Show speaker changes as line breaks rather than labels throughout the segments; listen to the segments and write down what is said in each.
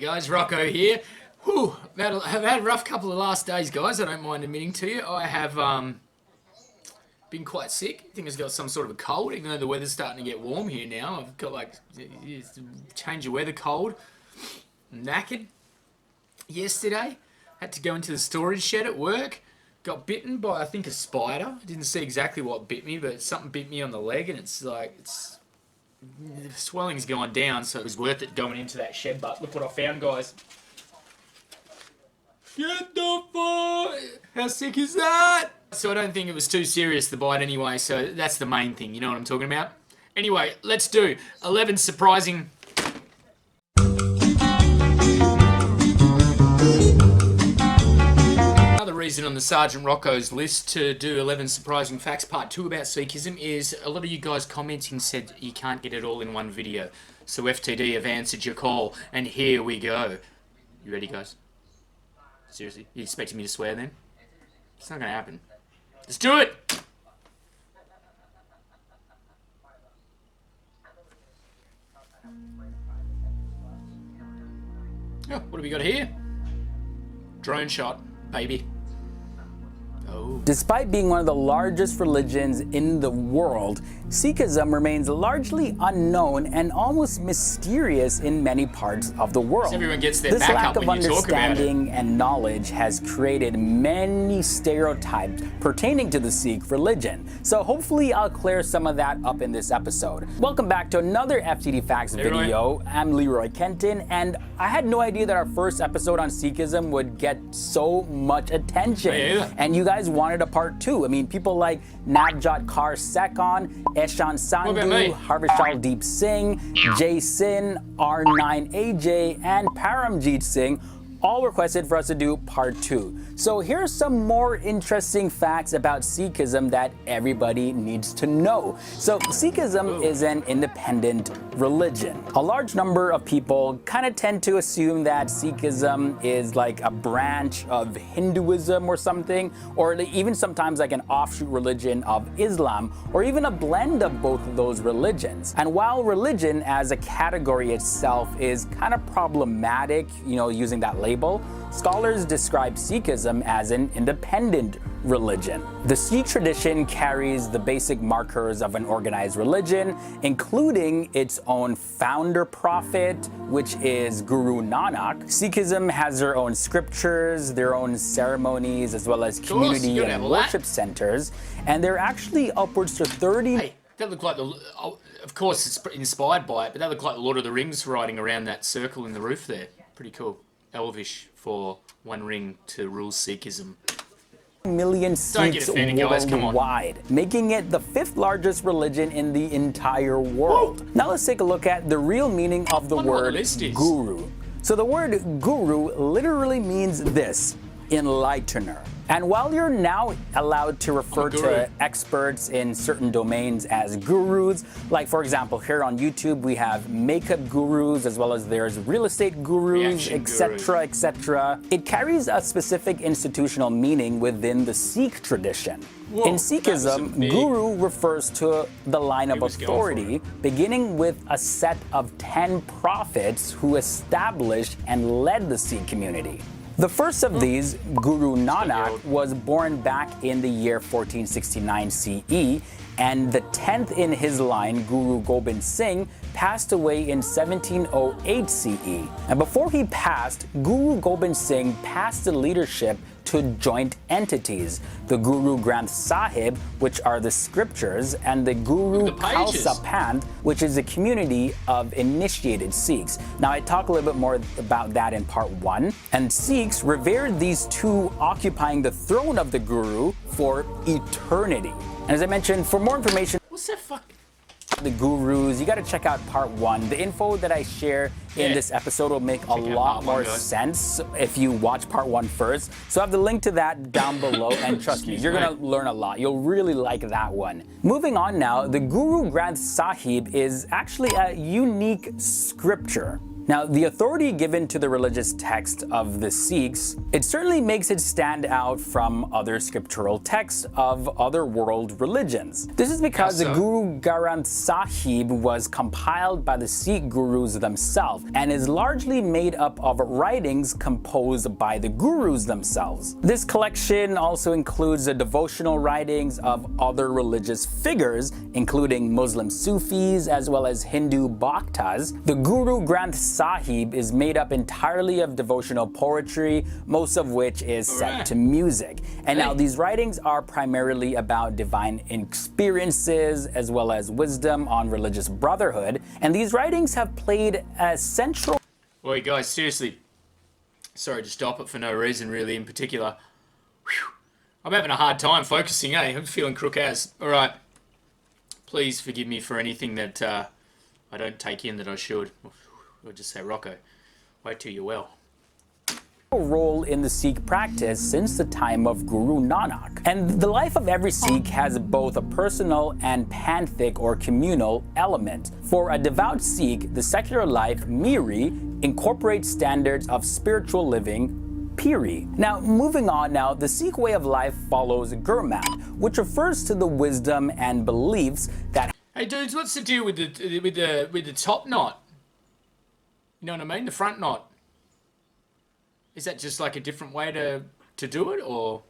guys, Rocco here. Whew, I've had a rough couple of last days, guys. I don't mind admitting to you. I have been quite sick. I think I've got some sort of a cold, even though the weather's starting to get warm here now. I've got like change of weather cold. I'm knackered. Yesterday, had to go into the storage shed at work. Got bitten by, I think, a spider. I didn't see exactly what bit me, but something bit me on the leg, and the swelling's gone down, so it was worth it going into that shed. But look what I found, guys. Get the fuck! How sick is that? So I don't think it was too serious, the bite anyway, so that's the main thing, you know what I'm talking about? Anyway, let's do 11 surprising... Another reason on the Sergeant Rocco's list to do 11 surprising facts part 2 about Sikhism is a lot of you guys commenting said you can't get it all in one video. So FTD have answered your call, and here we go. You ready, guys? Seriously? You expecting me to swear then? It's not going to happen. Let's do it! Oh, what have we got here? Drone shot, baby. Oh.
Despite being one of the largest religions in the world, Sikhism remains largely unknown and almost mysterious in many parts of the world.
So everyone gets their
This
back
lack
up
of
when you talk about it.
understanding and knowledge has created many stereotypes pertaining to the Sikh religion. So hopefully I'll clear some of that up in this episode. Welcome back to another FTD Facts video. I'm Leroy Kenton, and I had no idea that our first episode on Sikhism would get so much attention. And you guys wanted a part 2. I mean, people like Navjot Kaur Sekon, Eshan Sandhu, Harvishal Deep Singh, Jay Sin, R9AJ, and Paramjeet Singh all requested for us to do part 2. So here's some more interesting facts about Sikhism that everybody needs to know. So Sikhism is an independent religion. A large number of people kind of tend to assume that Sikhism is like a branch of Hinduism or something, or even sometimes like an offshoot religion of Islam, or even a blend of both of those religions. And while religion as a category itself is kind of problematic, you know, using that label, scholars describe Sikhism as an independent religion. The Sikh tradition carries the basic markers of an organized religion, including its own founder prophet, which is Guru Nanak. Sikhism has their own scriptures, their own ceremonies, as well as community and worship centers, and there are actually upwards to 30...
Hey, that looked like the... Of course, it's inspired by it, but that looked like the Lord of the Rings riding around that circle in the roof there. Pretty cool. Elvish for One Ring to rule Sikhism.
Million Sikhs worldwide, making it the 5th largest religion in the entire world. Whoa. Now let's take a look at the real meaning of the word guru. So the word guru literally means this: enlightener. And while you're now allowed to refer to experts in certain domains as gurus, like for example here on YouTube we have makeup gurus, as well as there's real estate gurus, etc., etc. It carries a specific institutional meaning within the Sikh tradition.
Whoa,
in Sikhism, guru refers to the line of authority, beginning with a set of 10 prophets who established and led the Sikh community. The first of these, Guru Nanak, was born back in the year 1469 CE, and the 10th in his line, Guru Gobind Singh, passed away in 1708 CE. And before he passed, Guru Gobind Singh passed the leadership to joint entities, the Guru Granth Sahib, which are the scriptures, and the Guru Khalsa Panth, which is a community of initiated Sikhs. Now I talk a little bit more about that in part 1, and Sikhs revered these two occupying the throne of the Guru for eternity. And as I mentioned, for more information,
what's that fuck?
The gurus, you got to check out part 1. The info that I share in this episode will make a lot more sense if you watch part 1 first. So I have the link to that down below, and trust me, you're going to learn a lot. You'll really like that one. Moving on now, the Guru Granth Sahib is actually a unique scripture. Now, the authority given to the religious text of the Sikhs, it certainly makes it stand out from other scriptural texts of other world religions. This is because the Guru Granth Sahib was compiled by the Sikh gurus themselves and is largely made up of writings composed by the gurus themselves. This collection also includes the devotional writings of other religious figures, including Muslim Sufis as well as Hindu Bhaktas. The Guru Granth Sahib is made up entirely of devotional poetry, most of which is set to music. And now these writings are primarily about divine experiences as well as wisdom on religious brotherhood. And these writings have played a central...
Wait, guys, seriously. Sorry to stop it for no reason, really, in particular. Whew. I'm having a hard time focusing, eh? I'm feeling crook as. All right. Please forgive me for anything that I don't take in that I should. Or just say, Rocco, wait till you're well.
Role in the Sikh practice since the time of Guru Nanak. And the life of every Sikh has both a personal and pantheistic or communal element. For a devout Sikh, the secular life, Miri, incorporates standards of spiritual living, Piri. Now, moving on now, the Sikh way of life follows Gurmat, which refers to the wisdom and beliefs that...
Hey dudes, what's the deal with the top knot? You know what I mean? The front knot. Is that just like a different way to do it, or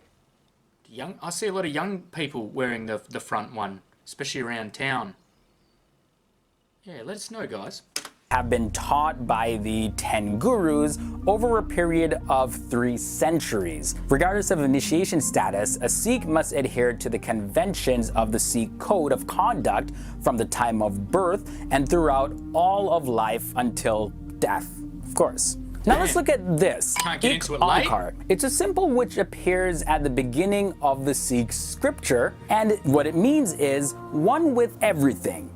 I see a lot of young people wearing the front one, especially around town. Yeah, let us know, guys.
Have been taught by the 10 gurus over a period of 3 centuries. Regardless of initiation status, a Sikh must adhere to the conventions of the Sikh code of conduct from the time of birth and throughout all of life until death, of course. Now let's look at this.
Can't get into it late.
It's a symbol which appears at the beginning of the Sikh scripture, and what it means is one with everything.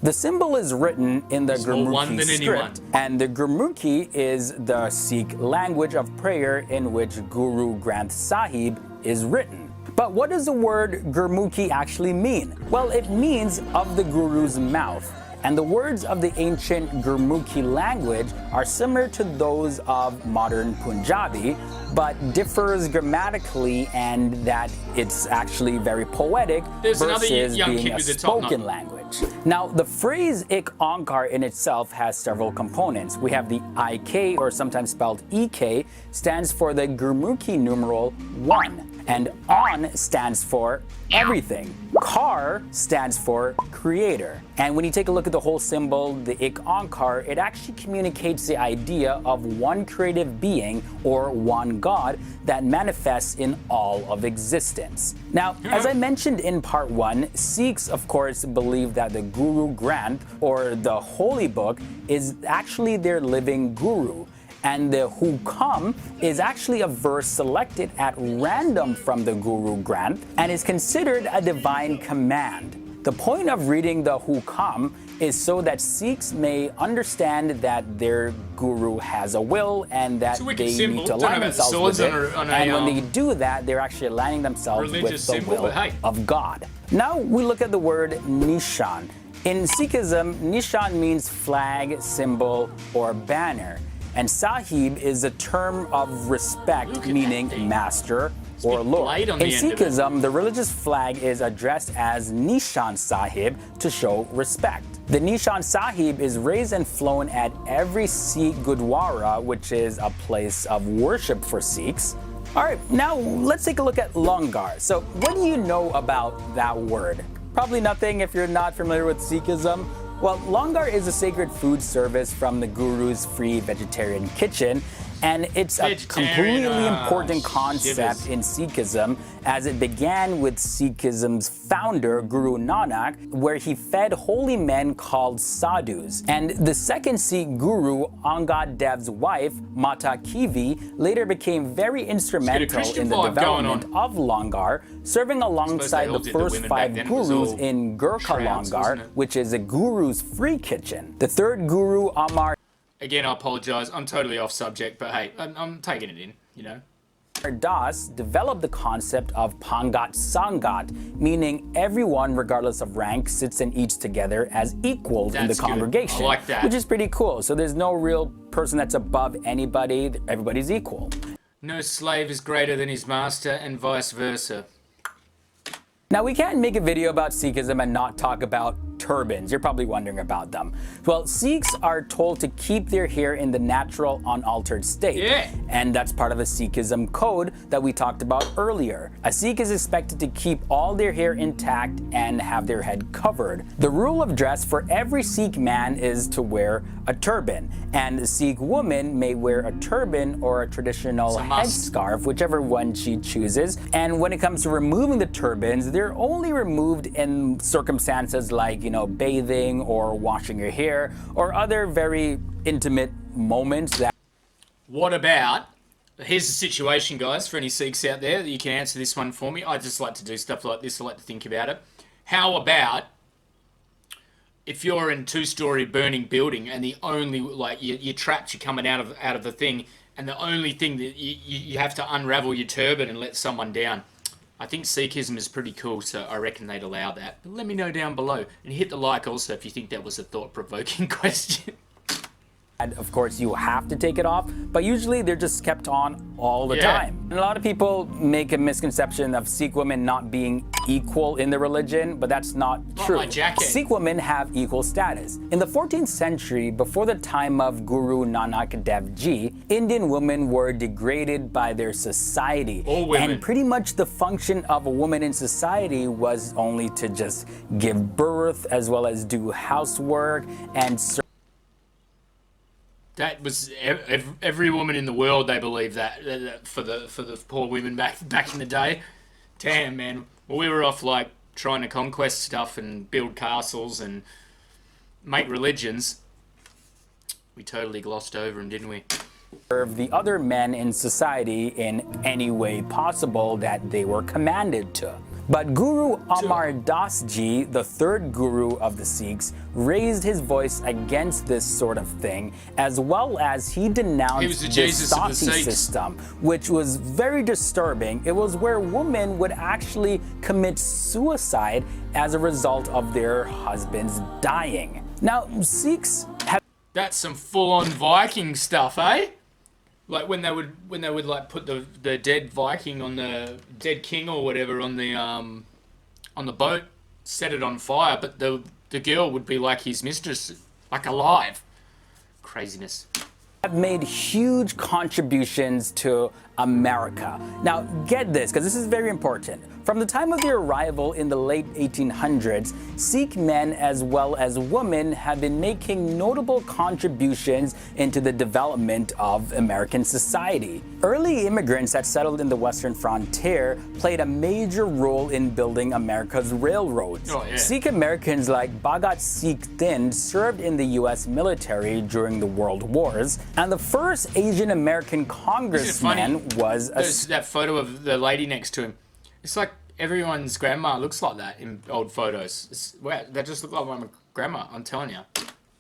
The symbol is written in the Gurmukhi script, and the Gurmukhi is the Sikh language of prayer in which Guru Granth Sahib is written. But what does the word Gurmukhi actually mean? Well, it means of the Guru's mouth. And the words of the ancient Gurmukhi language are similar to those of modern Punjabi, but differs grammatically and that it's actually very poetic versus being a spoken language. Now, the phrase Ik Onkar in itself has several components. We have the IK, or sometimes spelled EK, stands for the Gurmukhi numeral 1. And On stands for everything. Kar stands for creator. And when you take a look at the whole symbol, the Ik Onkar, it actually communicates the idea of one creative being or one God that manifests in all of existence. Now, as I mentioned in part 1, Sikhs, of course, believe that the Guru Granth, or the Holy Book, is actually their living guru. And the Hukam is actually a verse selected at random from the Guru Granth and is considered a divine command. The point of reading the Hukam is so that Sikhs may understand that their guru has a will and that they need to align themselves with it. And when they do that, they're actually aligning themselves with the will of God. Now we look at the word Nishan. In Sikhism, Nishan means flag, symbol, or banner. And Sahib is a term of respect, meaning master or lord. In Sikhism, the religious flag is addressed as Nishan Sahib to show respect. The Nishan Sahib is raised and flown at every Sikh Gurdwara, which is a place of worship for Sikhs. All right, now let's take a look at Langar. So what do you know about that word? Probably nothing if you're not familiar with Sikhism. Well, Langar is a sacred food service from the Guru's free vegetarian kitchen, and it's a completely important concept in Sikhism, as it began with Sikhism's founder, Guru Nanak, where he fed holy men called sadhus. And the second Sikh Guru, Angad Dev's wife, Mata Kivi, later became very instrumental in the development of Langar, serving alongside the first 5 gurus in Gurkha Langar, which is a guru's free kitchen. The third Guru, Amar...
Again, I apologise. I'm totally off subject, but hey, I'm taking it in, you know.
Das developed the concept of Pangat Sangat, meaning everyone, regardless of rank, sits and eats together as equals in the congregation.
I like that.
Which is pretty cool. So there's no real person that's above anybody. Everybody's equal.
No slave is greater than his master, and vice versa.
Now, we can't make a video about Sikhism and not talk about turbans. You're probably wondering about them. Well, Sikhs are told to keep their hair in the natural, unaltered state.
Yeah.
And that's part of the Sikhism code that we talked about earlier. A Sikh is expected to keep all their hair intact and have their head covered. The rule of dress for every Sikh man is to wear a turban, and the Sikh woman may wear a turban or a traditional headscarf, whichever one she chooses. And when it comes to removing the turbans, they're only removed in circumstances like, bathing or washing your hair or other very intimate moments that...
What about, here's the situation, guys, for any Sikhs out there that you can answer this one for me. I just like to do stuff like this. I like to think about it. How about if you're in a two-story burning building and the only, you're trapped, you're coming out of the thing, and the only thing that you have to unravel your turban and let someone down. I think Sikhism is pretty cool, so I reckon they'd allow that. But let me know down below. And hit the like also if you think that was a thought-provoking question.
And of course, you have to take it off, but usually they're just kept on all the time. And a lot of people make a misconception of Sikh women not being equal in the religion, but that's not true.
My jacket.
Sikh women have equal status. In the 14th century, before the time of Guru Nanak Dev Ji, Indian women were degraded by their society.
All women.
And pretty much the function of a woman in society was only to just give birth, as well as do housework and
That was every woman in the world. They believed that for the poor women back in the day. Damn, man. Well, we were off trying to conquest stuff and build castles and make religions. We totally glossed over them, didn't we?
Serve the other men in society in any way possible that they were commanded to. But Guru Amar Das Ji, the third guru of the Sikhs, raised his voice against this sort of thing, as well as he denounced the Sati system, which was very disturbing. It was where women would actually commit suicide as a result of their husbands dying. Now, Sikhs have...
That's some full-on Viking stuff, eh? Like when they would put the dead Viking on the dead king or whatever on the boat, set it on fire, but the girl would be like his mistress, like alive. Craziness.
Have made huge contributions to America. Now, get this, because this is very important. From the time of their arrival in the late 1800s, Sikh men as well as women have been making notable contributions into the development of American society. Early immigrants that settled in the western frontier played a major role in building America's railroads.
Oh, yeah.
Sikh Americans like Bhagat Sikh Thind served in the U.S. military during the World Wars, and the first Asian American congressman was
that photo of the lady next to him. It's like everyone's grandma looks like that in old photos. Wow, that just look like my grandma, I'm telling you.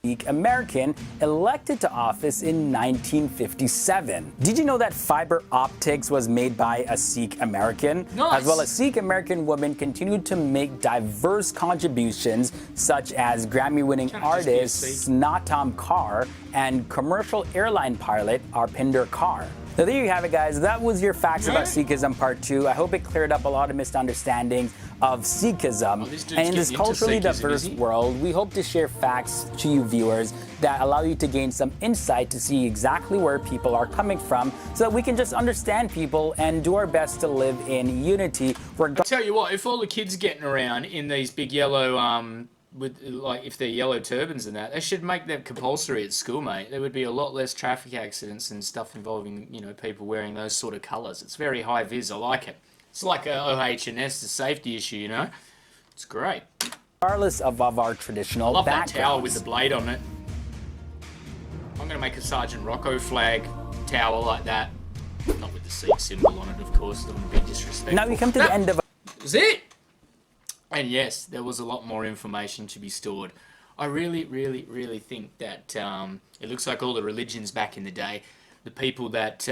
Sikh American elected to office in 1957. Did you know that fiber optics was made by a Sikh American?
Nice.
As well as Sikh American women continued to make diverse contributions, such as Grammy-winning artist Snatam Kaur and commercial airline pilot Arpinder Kaur. Now there you have it, guys. That was your facts about Sikhism part 2. I hope it cleared up a lot of misunderstandings of Sikhism. And in this culturally diverse world, we hope to share facts to you viewers that allow you to gain some insight to see exactly where people are coming from, so that we can just understand people and do our best to live in unity.
I tell you what, if all the kids getting around in these big yellow with if they're yellow turbans and that, they should make them compulsory at school, mate. There would be a lot less traffic accidents and stuff involving, people wearing those sort of colours. It's very high vis. I like it. It's like a OH&S, a safety issue, It's great.
Regardless of our traditional
I love
backgrounds.
that tower with the blade on it. I'm going to make a Sergeant Rocco flag tower like that. Not with the Sikh symbol on it, of course. That would be disrespectful.
Now we come to the end of...
That's it! And yes, there was a lot more information to be stored. I really, really, really think that it looks like all the religions back in the day, the people that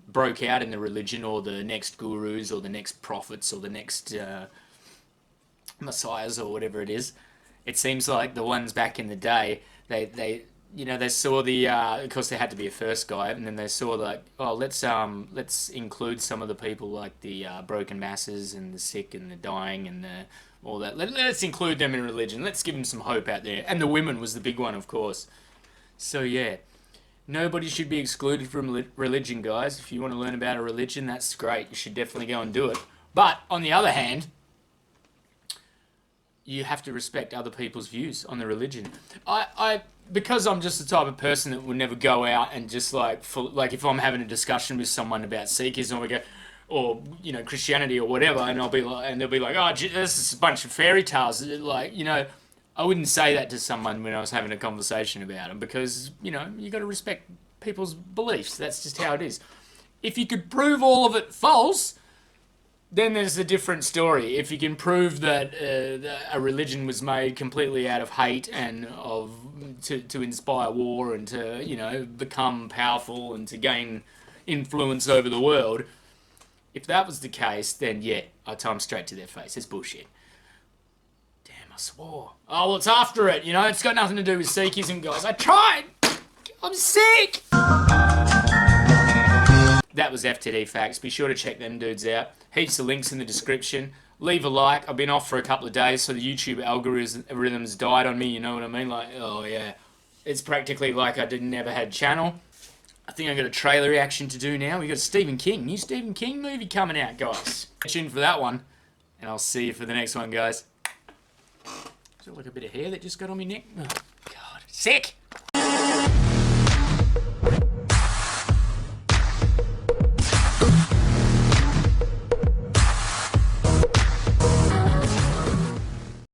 broke out in the religion, or the next gurus, or the next prophets, or the next messiahs, or whatever it is. It seems like the ones back in the day, they saw the of course there had to be a first guy, and then they saw like, oh, let's include some of the people like the broken masses and the sick and the dying and all that. Let's include them in religion. Let's give them some hope out there. And the women was the big one, of course. So yeah, nobody should be excluded from religion, guys. If you want to learn about a religion, that's great. You should definitely go and do it. But on the other hand, you have to respect other people's views on the religion. Because I'm just the type of person that would never go out and just like if I'm having a discussion with someone about Sikhism, or Christianity or whatever, and they'll be like, oh, this is a bunch of fairy tales. Like, I wouldn't say that to someone when I was having a conversation about them, because you got to respect people's beliefs. That's just how it is. If you could prove all of it false, then there's a different story. If you can prove that a religion was made completely out of hate and to inspire war and to become powerful and to gain influence over the world, if that was the case, then yeah, I tell them straight to their face. It's bullshit. Damn, I swore. Oh, well, it's after it. It's got nothing to do with Sikhism, guys. I tried. I'm sick. That was FTD Facts. Be sure to check them dudes out. Heaps of links in the description. Leave a like. I've been off for a couple of days, so the YouTube algorithms died on me, you know what I mean? Like, oh yeah. It's practically like I never had a channel. I think I got a trailer reaction to do now. We got a new Stephen King movie coming out, guys. Stay tuned for that one, and I'll see you for the next one, guys. Is that like a bit of hair that just got on my neck? Oh, God. Sick!